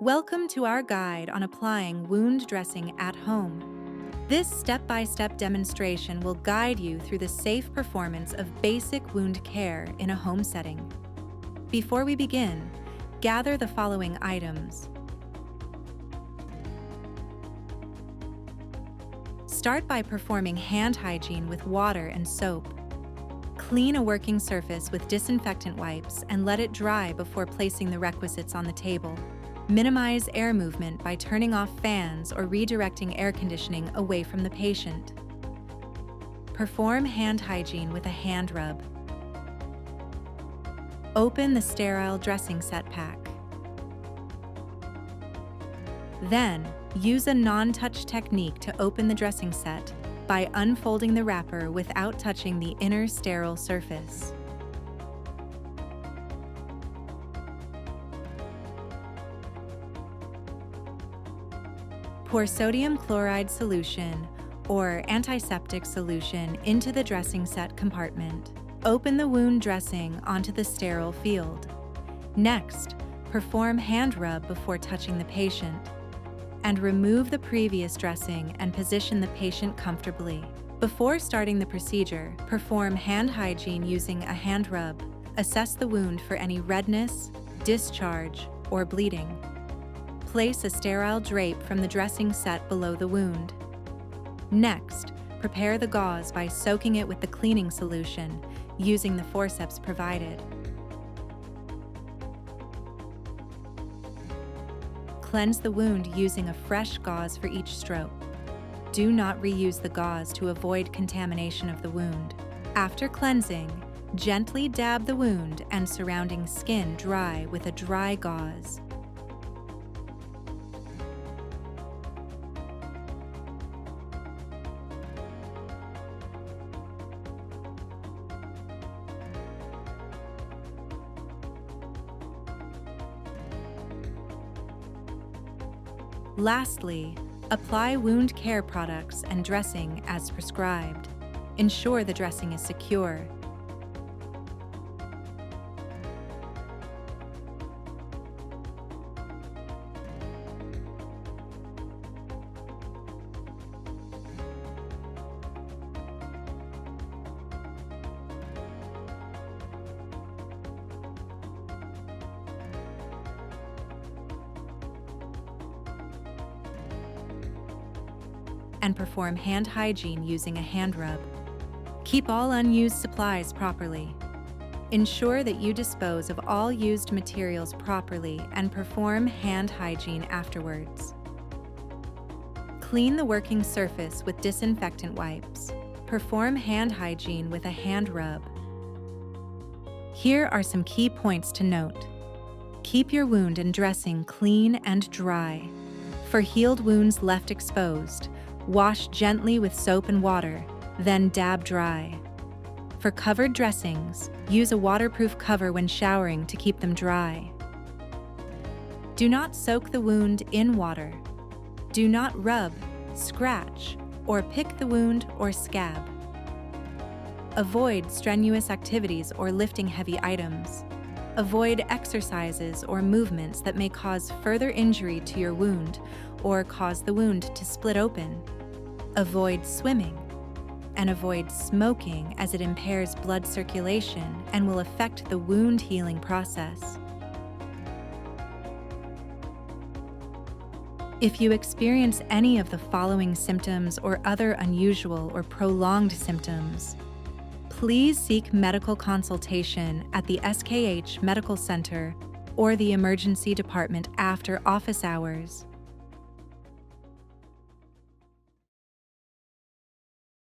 Welcome to our guide on applying wound dressing at home. This step-by-step demonstration will guide you through the safe performance of basic wound care in a home setting. Before we begin, gather the following items. Start by performing hand hygiene with water and soap. Clean a working surface with disinfectant wipes and let it dry before placing the requisites on the table. Minimize air movement by turning off fans or redirecting air conditioning away from the patient. Perform hand hygiene with a hand rub. Open the sterile dressing set pack. Then, use a non-touch technique to open the dressing set by unfolding the wrapper without touching the inner sterile surface. Pour sodium chloride solution or antiseptic solution into the dressing set compartment. Open the wound dressing onto the sterile field. Next, perform hand rub before touching the patient. And remove the previous dressing and position the patient comfortably. Before starting the procedure, perform hand hygiene using a hand rub. Assess the wound for any redness, discharge, or bleeding. Place a sterile drape from the dressing set below the wound. Next, prepare the gauze by soaking it with the cleaning solution, using the forceps provided. Cleanse the wound using a fresh gauze for each stroke. Do not reuse the gauze to avoid contamination of the wound. After cleansing, gently dab the wound and surrounding skin dry with a dry gauze. Lastly, apply wound care products and dressing as prescribed. Ensure the dressing is secure. And perform hand hygiene using a hand rub. Keep all unused supplies properly. Ensure that you dispose of all used materials properly and perform hand hygiene afterwards. Clean the working surface with disinfectant wipes. Perform hand hygiene with a hand rub. Here are some key points to note. Keep your wound and dressing clean and dry. For healed wounds left exposed, wash gently with soap and water, then dab dry. For covered dressings, use a waterproof cover when showering to keep them dry. Do not soak the wound in water. Do not rub, scratch, or pick the wound or scab. Avoid strenuous activities or lifting heavy items. Avoid exercises or movements that may cause further injury to your wound or cause the wound to split open. Avoid swimming, and avoid smoking as it impairs blood circulation and will affect the wound healing process. If you experience any of the following symptoms or other unusual or prolonged symptoms, please seek medical consultation at the SKH Medical Center or the emergency department after office hours.